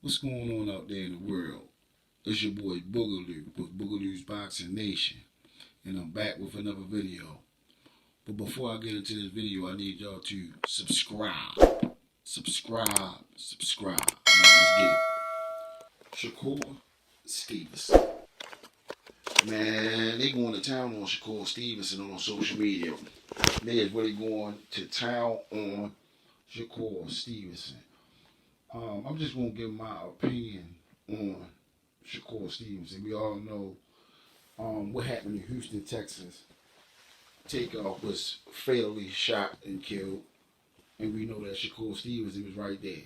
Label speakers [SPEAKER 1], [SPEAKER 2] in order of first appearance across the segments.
[SPEAKER 1] What's going on out there in the world? It's your boy Boogaloo with Boogaloo's Boxing Nation, and I'm back with another video. But before I get into this video, I need y'all to subscribe. Subscribe. Now let's get it. Shakur Stevenson. Man, they going to town on Shakur Stevenson on social media. They is really going to town on Shakur Stevenson. I'm just going to give my opinion on Shakur Stevenson. We all know what happened in Houston, Texas. Takeoff was fatally shot and killed, and we know that Shakur Stevenson was right there.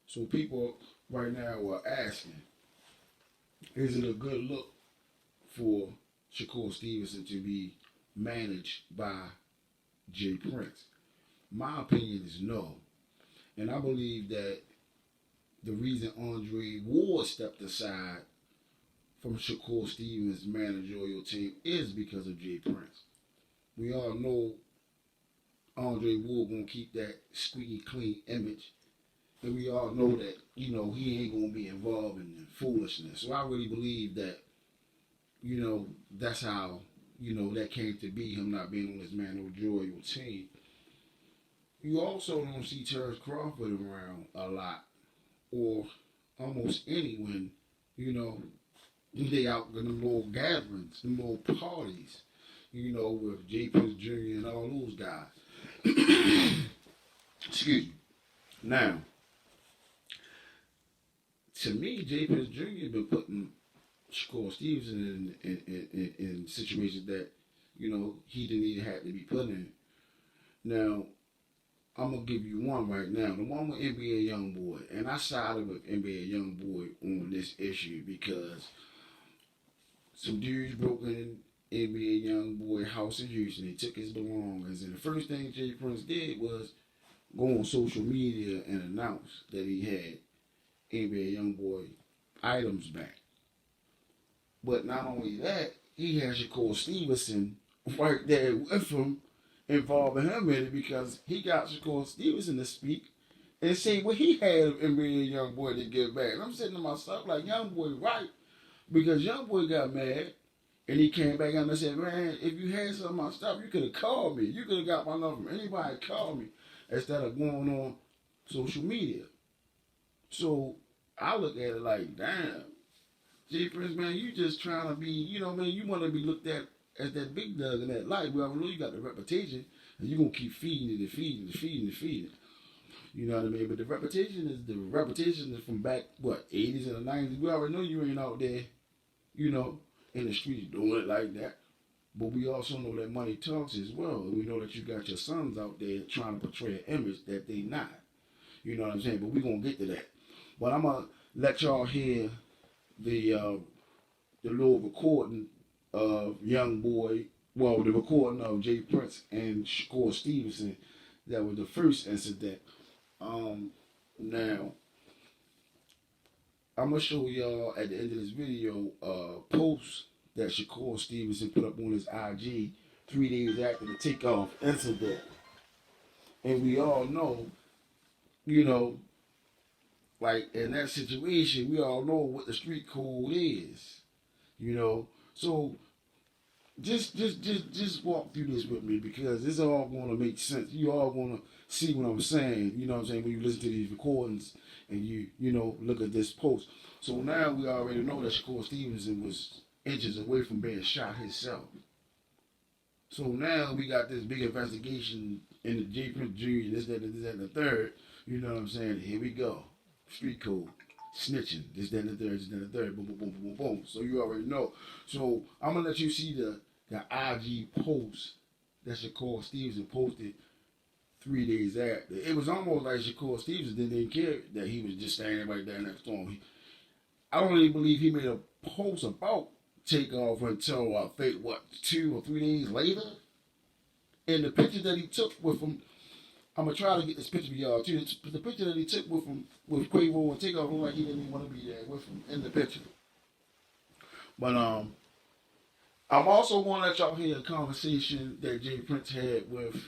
[SPEAKER 1] So people right now are asking, is it a good look for Shakur Stevenson to be managed by Jay Prince? My opinion is no. And I believe that the reason Andre Ward stepped aside from Shakur Stevens' managerial team is because of Jay Prince. We all know Andre Ward gonna keep that squeaky clean image, and we all know that he ain't gonna be involved in the foolishness. So I really believe that that's how that came to be, him not being on his managerial team. You also don't see Terrence Crawford around a lot, or almost any when, they out in the little gatherings, the little parties, with J. Prince Jr. and all those guys. Excuse me. Now, to me, J. Prince Jr. been putting Shakur Stevenson in situations that, he didn't even have to be put in. Now, I'm going to give you one right now. The one with NBA Youngboy. And I sided with NBA Youngboy on this issue because some dudes broke in NBA Youngboy house in Houston. They took his belongings. And the first thing Jay Prince did was go on social media and announce that he had NBA Youngboy items back. But not only that, he had Shakur Stevenson right there with him, involving him in it, because he got Shakur Stevenson to speak and say what he had of NBA Youngboy to give back. And I'm sitting to myself like, Youngboy right, because Youngboy got mad and he came back and I said, man, if you had some of my stuff, you could have called me. You could have got my number from anybody called me instead of going on social media. So I look at it like, damn, Jay Prince, man, you just trying to be, you want to be looked at as that big dog in that light. We already know you got the reputation, and you're going to keep feeding it and feeding it and feeding it and feeding it. You know what I mean? But the reputation is from back, 80s and the 90s. We already know you ain't out there, in the streets doing it like that. But we also know that money talks as well. We know that you got your sons out there trying to portray an image that they not. You know what I'm saying? But we're going to get to that. But I'm going to let y'all hear the little recording of the recording of Jay Prince and Shakur Stevenson. That was the first incident. Now, I'm going to show y'all at the end of this video a post that Shakur Stevenson put up on his IG 3 days after the takeoff incident. And we all know, like in that situation, we all know what the street code is. So just walk through this with me, because this is all going to make sense. You all going to see what I'm saying, when you listen to these recordings and you look at this post. So now we already know that Shakur Stevenson was inches away from being shot himself. So now we got this big investigation in the J. Prince Jr., this, that, and the third. You know what I'm saying? Here we go. Street code. Snitching, this, that, and the third, boom, boom, boom, boom, boom. So you already know. So I'm gonna let you see the IG post that Shakur Stevenson posted 3 days after. It was almost like Shakur Stevenson didn't care that he was just standing right there next to him. I don't really believe he made a post about takeoff until I think 2 or 3 days later. And the picture that he took with him, I'm going to try to get this picture for y'all too. The picture that he took with him, with Quavo and Takeoff, looked like he didn't even want to be there with him in the picture. But I'm also going to let y'all hear a conversation that Jay Prince had with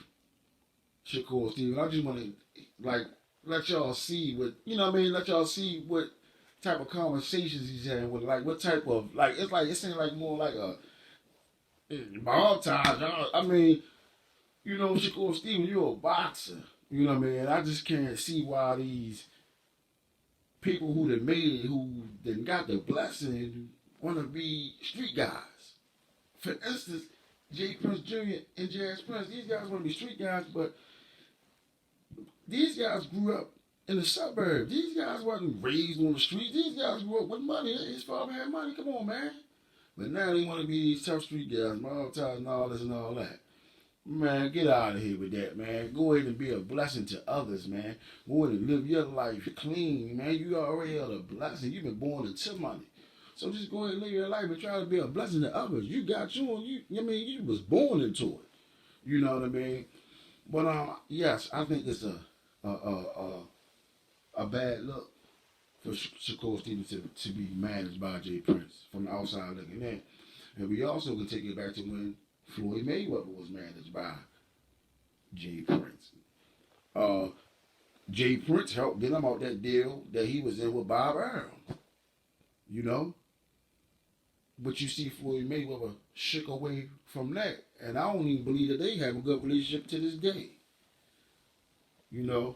[SPEAKER 1] Shakur Stevenson. I just want to, let y'all see what you know what I mean. Let y'all see what type of conversations he's having with, like, what type of, like, it's like, it seems like more like a montage. I mean, you know, Shakur Stevens, you're a boxer. You know what I mean? I just can't see why these people who done made it, who done got the blessing, want to be street guys. For instance, J. Prince Jr. and Jazz Prince, these guys want to be street guys, but these guys grew up in the suburbs. These guys wasn't raised on the streets. These guys grew up with money. His father had money. Come on, man. But now they want to be these tough street guys, monetize and all this and all that. Man, get out of here with that, man. Go ahead and be a blessing to others, man. Go ahead and live your life clean, man. You already are a blessing. You've been born into money. So just go ahead and live your life and try to be a blessing to others. You got I mean, you was born into it. You know what I mean? But yes, I think it's a bad look for Shakur Stevenson to be managed by Jay Prince from the outside looking in. And we also can take it back to when Floyd Mayweather was managed by Jay Prince. Jay Prince helped get him out that deal that he was in with Bob Arum. You know? But you see Floyd Mayweather shook away from that. And I don't even believe that they have a good relationship to this day. You know?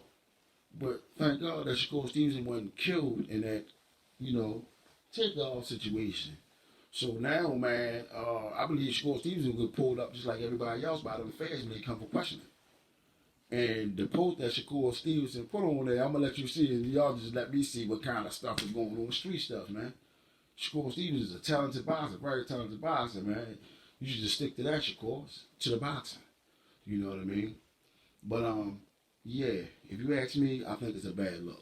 [SPEAKER 1] But thank God that Shakur Stevenson wasn't killed in that, takeoff situation. So now, man, I believe Shakur Stevenson will get pulled up just like everybody else by them fans when they come for questioning. And the post that Shakur Stevenson put on there, I'm going to let you see, and y'all just let me see what kind of stuff is going on, street stuff, man. Shakur Stevens is a talented boxer, very talented boxer, man. You should just stick to that, Shakur, to the boxing. You know what I mean? But, yeah, if you ask me, I think it's a bad look.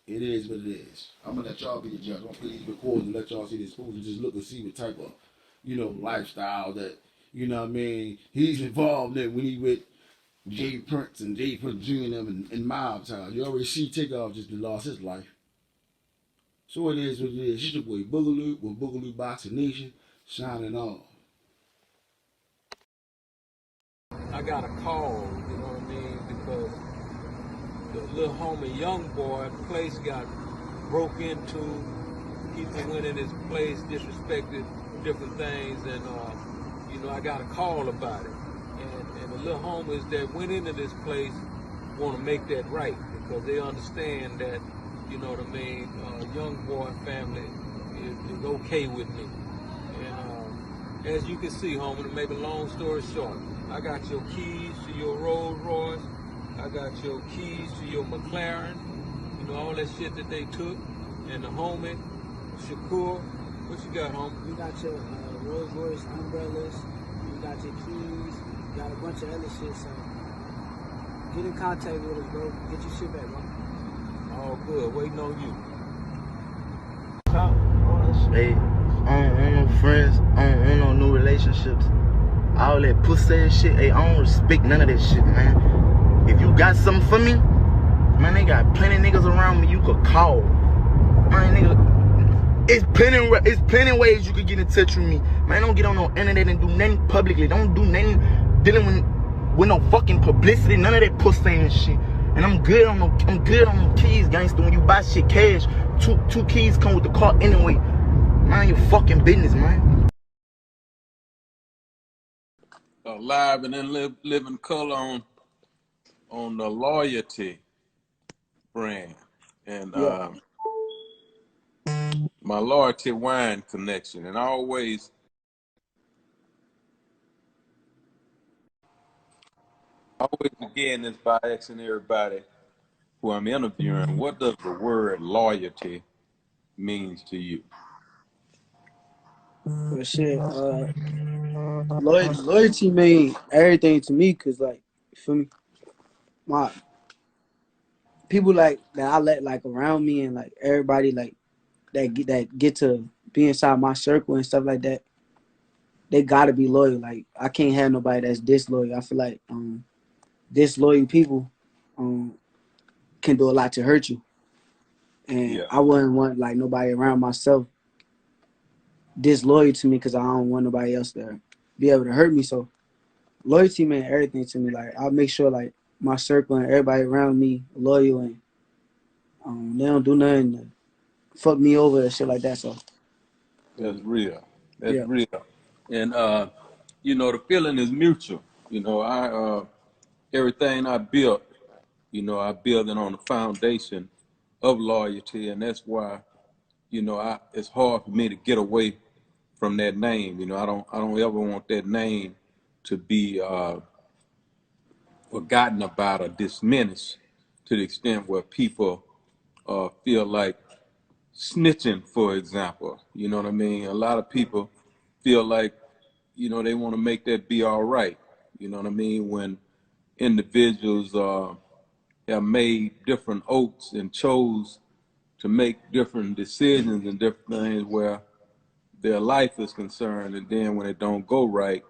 [SPEAKER 1] It is what it is. I'm gonna let y'all be the judge. I'm gonna play these recordings and let y'all see this food and just look and see what type of, lifestyle that, what I mean, he's involved in when he with Jay Prince and Jay Prince Jr. and them in Mob Town. You already see Takeoff just lost his life. So it is what it is. It's your boy Boogaloo with Boogaloo Boxing Nation, signing off.
[SPEAKER 2] I got a call, you know what I mean, because the little homie young boy place got broke into. People went in his place, disrespected different things, and I got a call about it. And the little homies that went into this place want to make that right because they understand that, you know what I mean, young boy family is okay with me. And as you can see, homie, to make a long story short, I got your keys to your Rolls Royce. I got your keys to your McLaren. All that shit that they took. And the homie, Shakur, what you got, homie?
[SPEAKER 3] You got your Rolls Royce umbrellas. You got your keys. You got a bunch of other shit. So get in contact with us, bro. Get your shit back, bro.
[SPEAKER 2] All good. Waiting on you.
[SPEAKER 4] Hey, I don't no friends. I don't no new relationships. All that pussy ass shit, hey, I don't respect none of that shit, man. If you got something for me, man, they got plenty of niggas around me you could call. Man, nigga, it's plenty ways you could get in touch with me. Man, don't get on no internet and do nothing publicly. Don't do nothing dealing with no fucking publicity, none of that pussy and shit. And I'm good on them keys, gangster. When you buy shit cash, two keys come with the car anyway. Mind your fucking business, man.
[SPEAKER 2] Live and in living color on the Loyalty brand. And my Loyalty wine connection. And I always begin this by asking everybody who I'm interviewing, what does the word loyalty means to you?
[SPEAKER 3] Well, shit, loyalty mean everything to me, cause like, you feel me? My people like that I let like around me and like everybody like that get to be inside my circle and stuff like that. They gotta be loyal. Like I can't have nobody that's disloyal. I feel like disloyal people can do a lot to hurt you, and
[SPEAKER 2] Yeah.
[SPEAKER 3] I wouldn't want like nobody around myself disloyal to me because I don't want nobody else to be able to hurt me. So loyalty meant everything to me. Like I'll make sure like my circle and everybody around me loyal, and they don't do nothing to fuck me over and shit like that. So
[SPEAKER 2] That's real. That's
[SPEAKER 3] yeah,
[SPEAKER 2] real. And you know, the feeling is mutual. You know, I everything I built, you know, I built it on the foundation of loyalty, and that's why, you know, it's hard for me to get away from that name. You know, I don't ever want that name to be forgotten about or diminished to the extent where people feel like snitching, for example. You know what I mean? A lot of people feel like, you know, they want to make that be all right. You know what I mean? When individuals have made different oaths and chose to make different decisions and different things where their life is concerned, and then when it don't go right,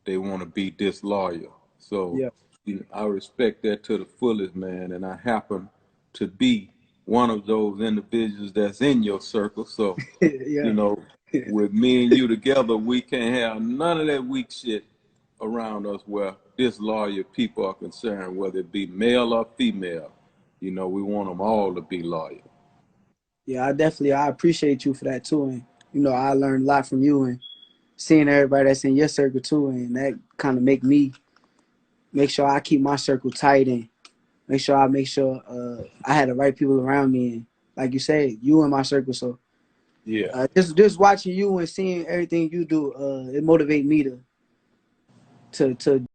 [SPEAKER 2] they want to be disloyal. So
[SPEAKER 3] yeah,
[SPEAKER 2] you know, I respect that to the fullest, man. And I happen to be one of those individuals that's in your circle. So, you
[SPEAKER 3] yeah,
[SPEAKER 2] know, with me and you together, we can't have none of that weak shit around us where disloyal people are concerned, whether it be male or female. You know, we want them all to be loyal.
[SPEAKER 3] yeah. I appreciate you for that too, and I learned a lot from you and seeing everybody that's in your circle too, and that kind of make sure I keep my circle tight and make sure I had the right people around me, and like you said, you in my circle. So
[SPEAKER 2] Yeah.
[SPEAKER 3] just watching you and seeing everything you do, it motivate me to